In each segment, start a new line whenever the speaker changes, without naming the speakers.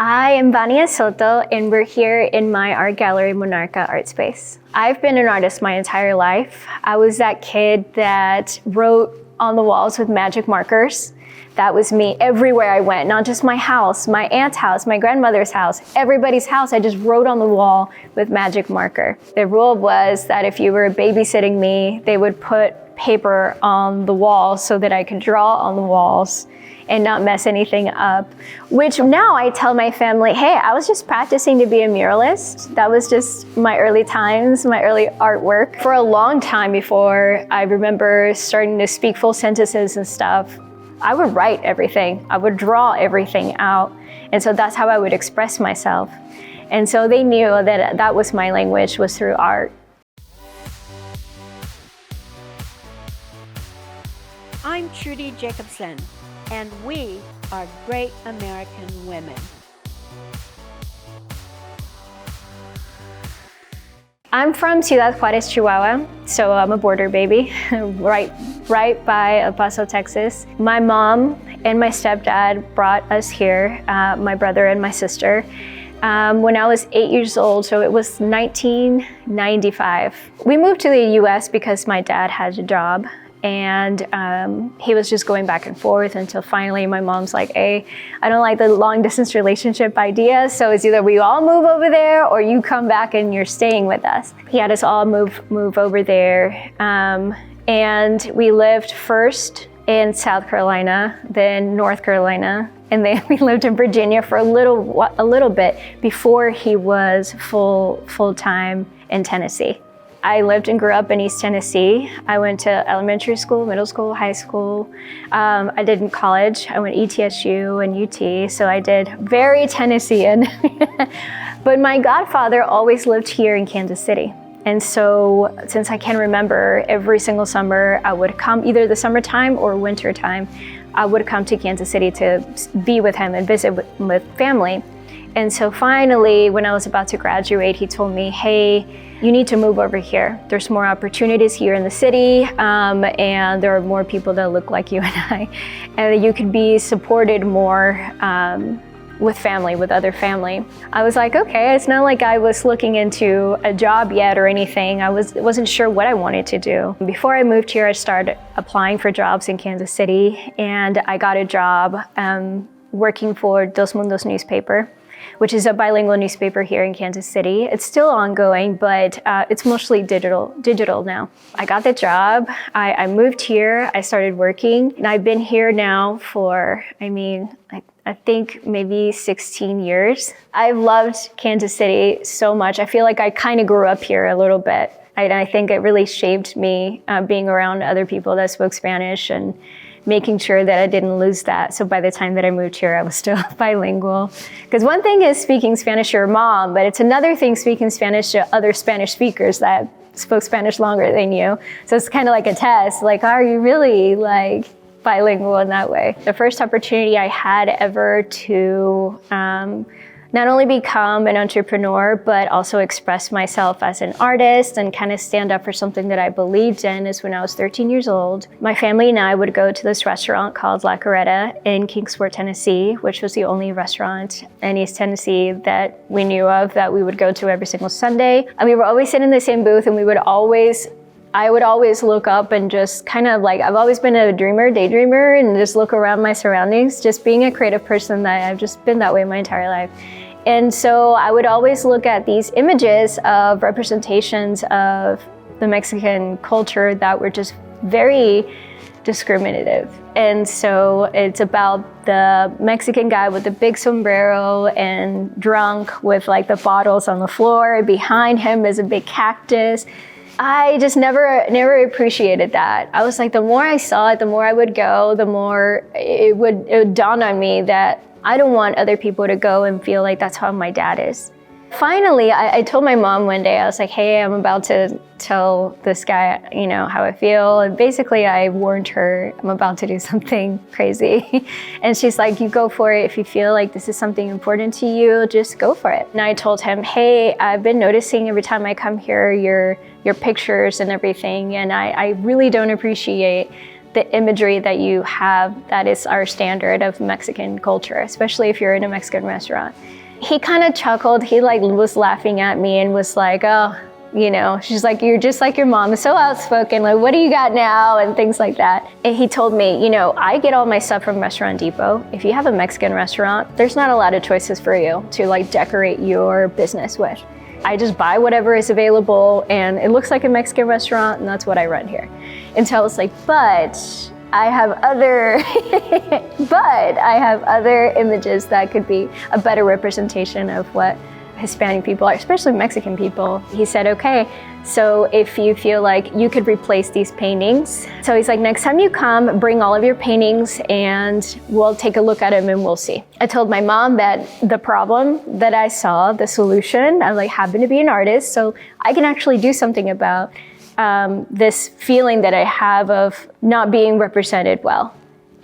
I am Vania Soto, and we're here in my art gallery, Monarca Art Space. I've been an artist my entire life. I was that kid that wrote on the walls with magic markers. That was me everywhere I went, not just my house, my aunt's house, my grandmother's house, everybody's house. I just wrote on the wall with magic marker. The rule was that if you were babysitting me, they would put paper on the walls so that I could draw on the walls and not mess anything up, which now I tell my family, hey, I was just practicing to be a muralist. That was just my early times, my early artwork. For a long time before I remember starting to speak full sentences and stuff, I would write everything. I would draw everything out. And so that's how I would express myself. And so they knew that that was my language, was through art.
I'm Trudy Jacobson, and we are Great American Women.
I'm from Ciudad Juarez, Chihuahua, so I'm a border baby, right by El Paso, Texas. My mom and my stepdad brought us here, my brother and my sister, when I was 8 years old, so it was 1995. We moved to the US because my dad had a job, and he was just going back and forth until finally my mom's like, hey, I don't like the long distance relationship idea, so it's either we all move over there or you come back and you're staying with us. He had us all move over there, and we lived first in South Carolina, then North Carolina, and then we lived in Virginia for a little bit before he was full-time in Tennessee. I lived and grew up in East Tennessee. I went to elementary school, middle school, high school. I did in college. I went ETSU and UT, so I did very Tennessean. But my godfather always lived here in Kansas City. And so since I can remember, every single summer I would come, either the summertime or winter time, I would come to Kansas City to be with him and visit with family. And so finally, when I was about to graduate, he told me, hey, you need to move over here. There's more opportunities here in the city, and there are more people that look like you and I, and you could be supported more with family, with other family. I was like, okay, it's not like I was looking into a job yet or anything. I wasn't sure what I wanted to do. Before I moved here, I started applying for jobs in Kansas City, and I got a job working for Dos Mundos newspaper, which is a bilingual newspaper here in Kansas City. It's still ongoing, but it's mostly digital now. I got the job, I moved here, I started working, and I've been here now for, I think maybe 16 years. I've loved Kansas City so much. I feel like I kind of grew up here a little bit. I think it really shaped me being around other people that spoke Spanish and making sure that I didn't lose that. So by the time that I moved here, I was still bilingual. Because one thing is speaking Spanish to your mom, but it's another thing speaking Spanish to other Spanish speakers that spoke Spanish longer than you. So it's kind of like a test, like, are you really like bilingual in that way? The first opportunity I had ever to not only become an entrepreneur, but also express myself as an artist and kind of stand up for something that I believed in is when I was 13 years old. My family and I would go to this restaurant called La Carreta in Kingsport, Tennessee, which was the only restaurant in East Tennessee that we knew of that we would go to every single Sunday. And we were always sitting in the same booth, and I would always look up and just kind of like, I've always been a daydreamer, and just look around my surroundings, just being a creative person that I've just been that way my entire life. And so I would always look at these images of representations of the Mexican culture that were just very discriminative. And so it's about the Mexican guy with the big sombrero and drunk with like the bottles on the floor. Behind him is a big cactus. I just never appreciated that. I was like, the more I saw it, the more I would go, the more it would dawn on me that I don't want other people to go and feel like that's how my dad is. Finally, I told my mom one day, I was like, hey, I'm about to tell this guy, how I feel. And basically I warned her, I'm about to do something crazy. And she's like, you go for it. If you feel like this is something important to you, just go for it. And I told him, hey, I've been noticing every time I come here, your pictures and everything. And I really don't appreciate the imagery that you have that is our standard of Mexican culture, especially if you're in a Mexican restaurant. He kind of chuckled. He like was laughing at me and was like, oh, you know, she's like, you're just like your mom, so outspoken, like, what do you got now? And things like that. And he told me, you know, I get all my stuff from Restaurant Depot. If you have a Mexican restaurant, there's not a lot of choices for you to like decorate your business with. I just buy whatever is available and it looks like a Mexican restaurant and that's what I run here. And so I was like, but I have other images that could be a better representation of what Hispanic people are, especially Mexican people. He said, okay, so if you feel like you could replace these paintings. So he's like, next time you come, bring all of your paintings and we'll take a look at them and we'll see. I told my mom that the problem that I saw, the solution, I like happen to be an artist, so I can actually do something about this feeling that I have of not being represented well.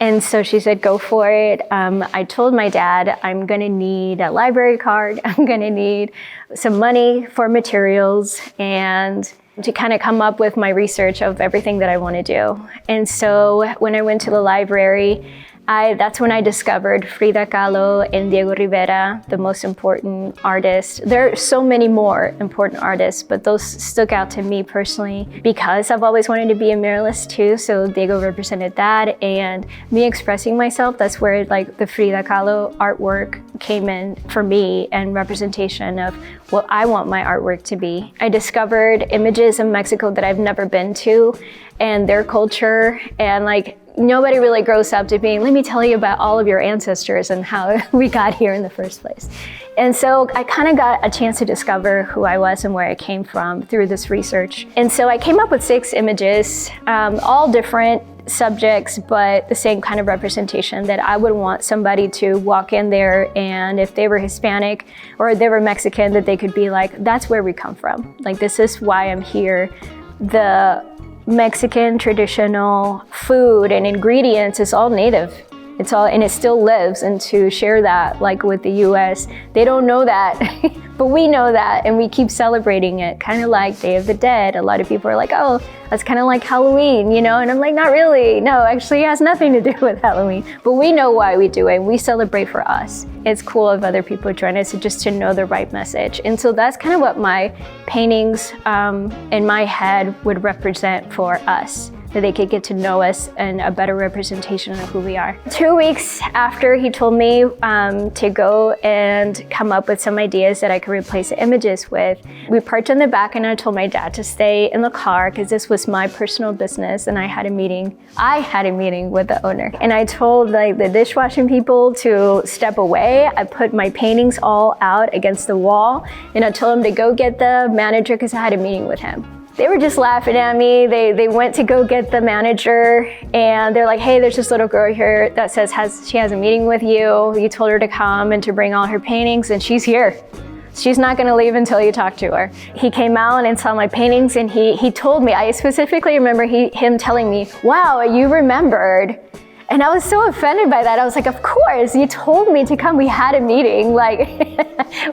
And so she said, go for it. I told my dad, I'm gonna need a library card. I'm gonna need some money for materials and to kind of come up with my research of everything that I want to do. And so when I went to the library, that's when I discovered Frida Kahlo and Diego Rivera, the most important artists. There are so many more important artists, but those stuck out to me personally because I've always wanted to be a muralist too. So Diego represented that, and me expressing myself, that's where like the Frida Kahlo artwork came in for me and representation of what I want my artwork to be. I discovered images of Mexico that I've never been to and their culture, and like nobody really grows up to being, let me tell you about all of your ancestors and how we got here in the first place. And so I kind of got a chance to discover who I was and where I came from through this research. And so I came up with 6 images, all different subjects, but the same kind of representation that I would want somebody to walk in there, and if they were Hispanic or they were Mexican, that they could be like, that's where we come from. Like, this is why I'm here. The Mexican traditional food and ingredients is all native. It's all, and it still lives, and to share that like with the US, they don't know that, but we know that, and we keep celebrating it, kind of like Day of the Dead. A lot of people are like, oh, that's kind of like Halloween, you know, and I'm like, not really. No, actually it has nothing to do with Halloween, but we know why we do it. We celebrate for us. It's cool if other people join us just to know the right message. And so that's kind of what my paintings in my head would represent for us, that they could get to know us and a better representation of who we are. 2 weeks after he told me to go and come up with some ideas that I could replace the images with, we parked in the back and I told my dad to stay in the car because this was my personal business, and I had a meeting with the owner. And I told like the dishwashing people to step away. I put my paintings all out against the wall, and I told him to go get the manager because I had a meeting with him. They were just laughing at me. They went to go get the manager, and they're like, hey, there's this little girl here that says she has a meeting with you. You told her to come and to bring all her paintings, and she's here. She's not gonna leave until you talk to her. He came out and saw my paintings, and he told me, I specifically remember him telling me, wow, you remembered. And I was so offended by that. I was like, of course, you told me to come. We had a meeting, like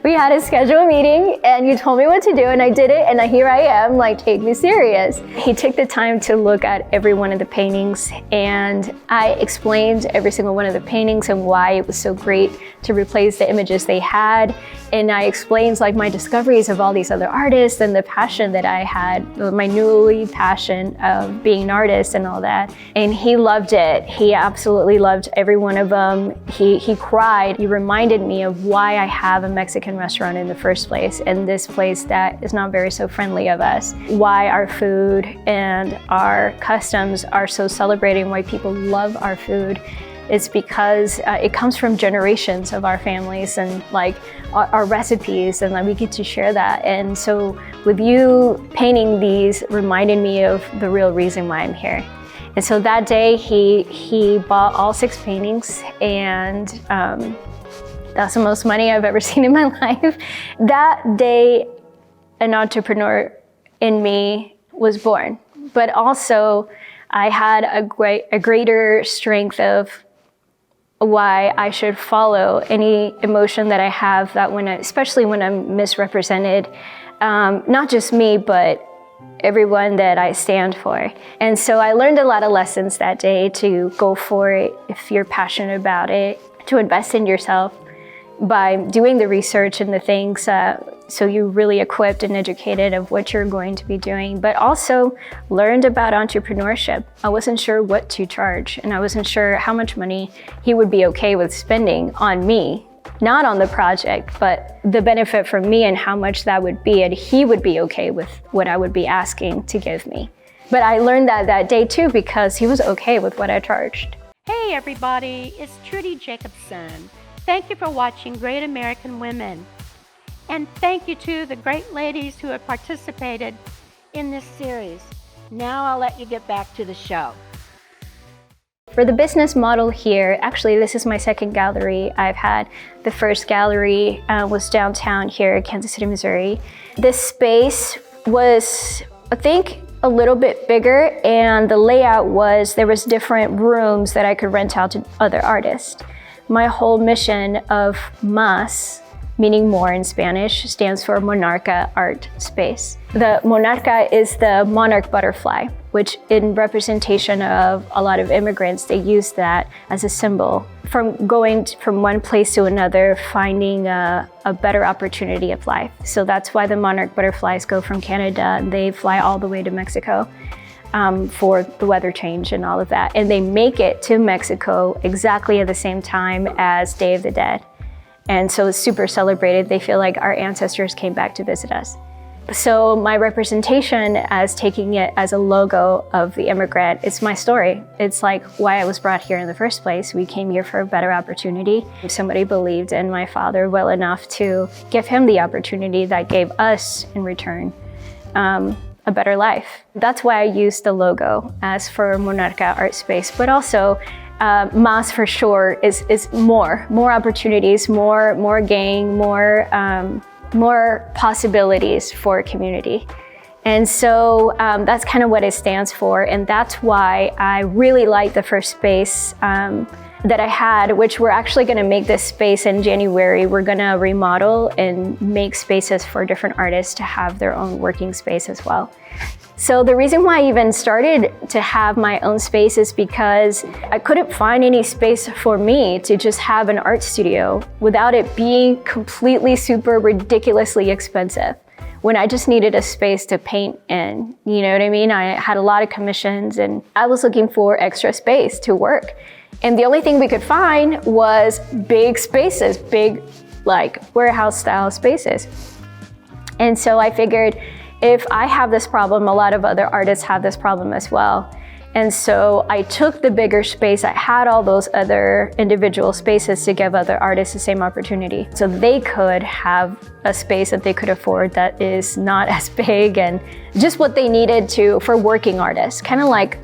we had a scheduled meeting, and you told me what to do, and I did it, and here I am, like, take me serious. He took the time to look at every one of the paintings, and I explained every single one of the paintings and why it was so great to replace the images they had. And I explained like my discoveries of all these other artists and the passion that I had, my newly passion of being an artist and all that. And he loved it. He absolutely loved every one of them. He cried. He reminded me of why I have a Mexican restaurant in the first place, and this place that is not very so friendly of us. Why our food and our customs are so celebrated, why people love our food. It's because it comes from generations of our families and like our recipes, and like we get to share that. And so with you painting these reminded me of the real reason why I'm here. And so that day he bought all 6 paintings, and that's the most money I've ever seen in my life. That day, an entrepreneur in me was born, but also I had a greater strength of why I should follow any emotion that I have, that especially when I'm misrepresented, not just me, but everyone that I stand for. And so I learned a lot of lessons that day to go for it if you're passionate about it, to invest in yourself by doing the research and the things so you're really equipped and educated of what you're going to be doing, but also learned about entrepreneurship. I wasn't sure what to charge, and I wasn't sure how much money he would be okay with spending on me, not on the project, but the benefit for me and how much that would be, and he would be okay with what I would be asking to give me. But I learned that day too because he was okay with what I charged.
Hey everybody, it's Trudy Jacobson. Thank you for watching Great American Women. And thank you to the great ladies who have participated in this series. Now I'll let you get back to the show.
For the business model here, actually this is my second gallery I've had. The first gallery was downtown here in Kansas City, Missouri. This space was, I think, a little bit bigger, and the layout was there was different rooms that I could rent out to other artists. My whole mission of MAS, meaning more in Spanish, stands for Monarca Art Space. The Monarca is the monarch butterfly, which in representation of a lot of immigrants, they use that as a symbol. From going from one place to another, finding a better opportunity of life. So that's why the monarch butterflies go from Canada and they fly all the way to Mexico for the weather change and all of that. And they make it to Mexico exactly at the same time as Day of the Dead. And so it's super celebrated. They feel like our ancestors came back to visit us. So my representation as taking it as a logo of the immigrant, it's my story. It's like why I was brought here in the first place. We came here for a better opportunity. Somebody believed in my father well enough to give him the opportunity that gave us in return a better life. That's why I used the logo as for Monarca Art Space, but also MAS for sure is more opportunities, more gang, more possibilities for community. And so that's kind of what it stands for. And that's why I really like the first space that I had, which we're actually gonna make this space in January. We're gonna remodel and make spaces for different artists to have their own working space as well. So the reason why I even started to have my own space is because I couldn't find any space for me to just have an art studio without it being completely super ridiculously expensive. When I just needed a space to paint in, you know what I mean? I had a lot of commissions and I was looking for extra space to work. And the only thing we could find was big spaces, big like warehouse style spaces. And so I figured, if I have this problem, a lot of other artists have this problem as well. And so I took the bigger space. I had all those other individual spaces to give other artists the same opportunity. So they could have a space that they could afford that is not as big and just what they needed for working artists, kind of like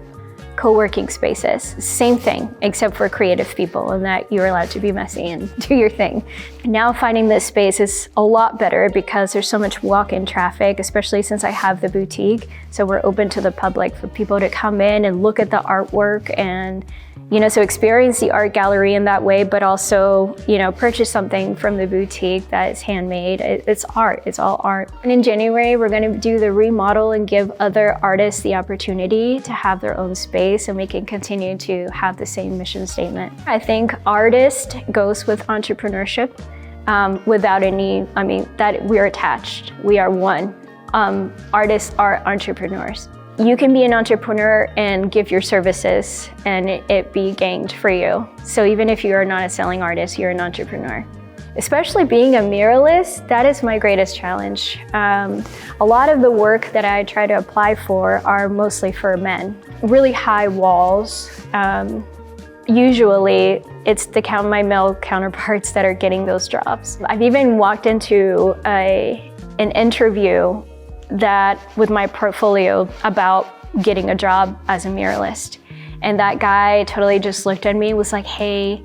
co-working spaces. Same thing, except for creative people and that you're allowed to be messy and do your thing. Now finding this space is a lot better because there's so much walk-in traffic, especially since I have the boutique. So we're open to the public for people to come in and look at the artwork and, you know, so experience the art gallery in that way, but also, you know, purchase something from the boutique that is handmade. It's art, it's all art. And in January, we're gonna do the remodel and give other artists the opportunity to have their own space and we can continue to have the same mission statement. I think artist goes with entrepreneurship without any, I mean, that we're attached, we are one. Artists are entrepreneurs. You can be an entrepreneur and give your services and it be gained for you. So even if you are not a selling artist, you're an entrepreneur. Especially being a muralist, that is my greatest challenge. A lot of the work that I try to apply for are mostly for men. Really high walls. Usually it's my male counterparts that are getting those jobs. I've even walked into an interview with my portfolio about getting a job as a muralist. And that guy totally just looked at me and was like, hey,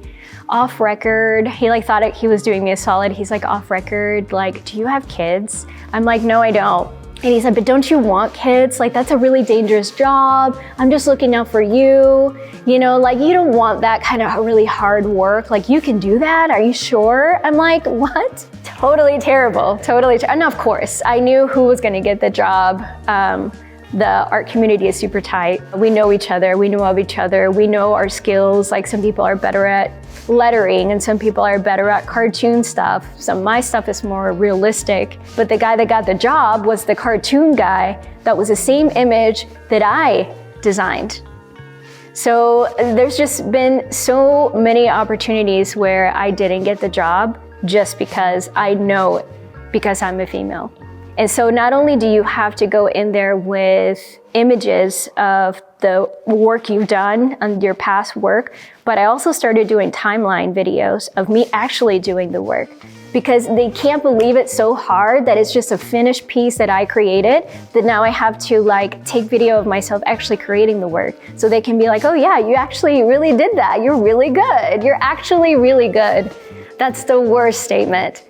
off record, he like thought he was doing me a solid. He's like, off record, like, do you have kids? I'm like, no, I don't. And he's like, but don't you want kids? Like, that's a really dangerous job. I'm just looking out for you. You know, like, you don't want that kind of really hard work. Like, you can do that? Are you sure? I'm like, what? totally terrible, and of course, I knew who was gonna get the job. The art community is super tight. We know each other, we know of each other, we know our skills. Like some people are better at lettering and some people are better at cartoon stuff. My stuff is more realistic, but the guy that got the job was the cartoon guy that was the same image that I designed. So there's just been so many opportunities where I didn't get the job just because I know it, because I'm a female. And so not only do you have to go in there with images of the work you've done and your past work, but I also started doing timeline videos of me actually doing the work, because they can't believe it so hard that it's just a finished piece that I created, that now I have to like take video of myself actually creating the work. So they can be like, oh yeah, you actually really did that. You're really good. You're actually really good. That's the worst statement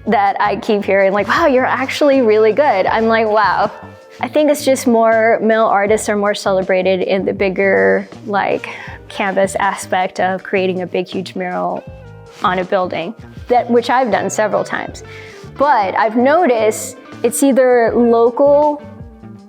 that I keep hearing, like, wow, you're actually really good. I'm like, wow. I think it's just more male artists are more celebrated in the bigger like canvas aspect of creating a big, huge mural on a building, which I've done several times. But I've noticed it's either local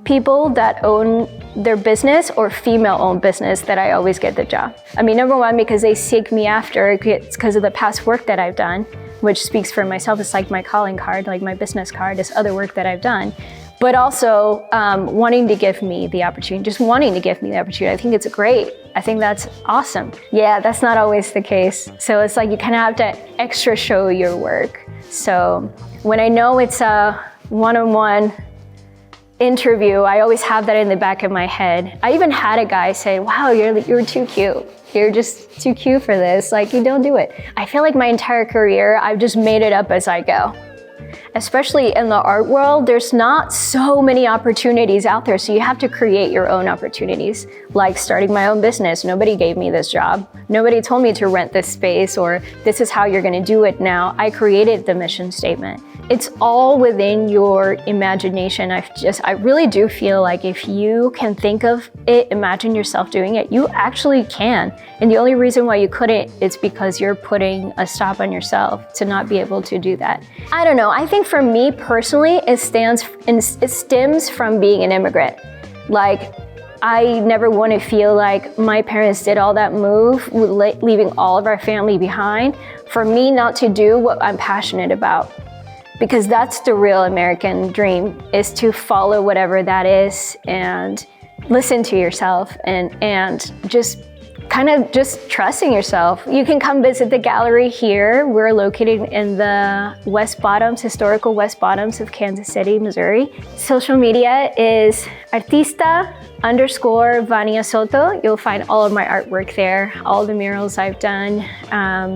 people that own their business or female-owned business that I always get the job. I mean, number one, because they seek me after, it's because of the past work that I've done, which speaks for myself. It's like my calling card, like my business card, is other work that I've done. But also wanting to give me the opportunity, just wanting to give me the opportunity. I think it's great. I think that's awesome. Yeah, that's not always the case. So it's like you kind of have to extra show your work. So when I know it's a one-on-one interview, I always have that in the back of my head. I even had a guy say, wow, you're too cute. You're just too cute for this. Like, you don't do it. I feel like my entire career, I've just made it up as I go. Especially in the art world, there's not so many opportunities out there, so you have to create your own opportunities. Like starting my own business, nobody gave me this job. Nobody told me to rent this space or this is how you're gonna do it now. I created the mission statement. It's all within your imagination. I really do feel like if you can think of it, imagine yourself doing it, you actually can. And the only reason why you couldn't is because you're putting a stop on yourself to not be able to do that. I don't know, I think for me personally, it stems from being an immigrant. Like, I never want to feel like my parents did all that move, leaving all of our family behind, for me not to do what I'm passionate about. Because that's the real American dream, is to follow whatever that is and listen to yourself and just kind of just trusting yourself. You can come visit the gallery here. We're located in the West Bottoms, historical West Bottoms of Kansas City, Missouri. Social media is artista_Vania Soto. You'll find all of my artwork there, all the murals I've done,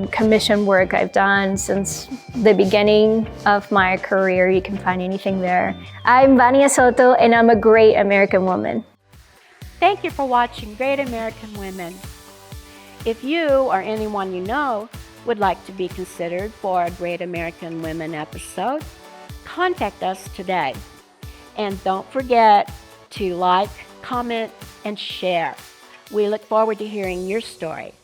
commission work I've done since the beginning of my career. You can find anything there. I'm Vania Soto, and I'm a great American woman.
Thank you for watching Great American Women. If you or anyone you know would like to be considered for a Great American Women episode, contact us today. And don't forget to like, comment, and share. We look forward to hearing your story.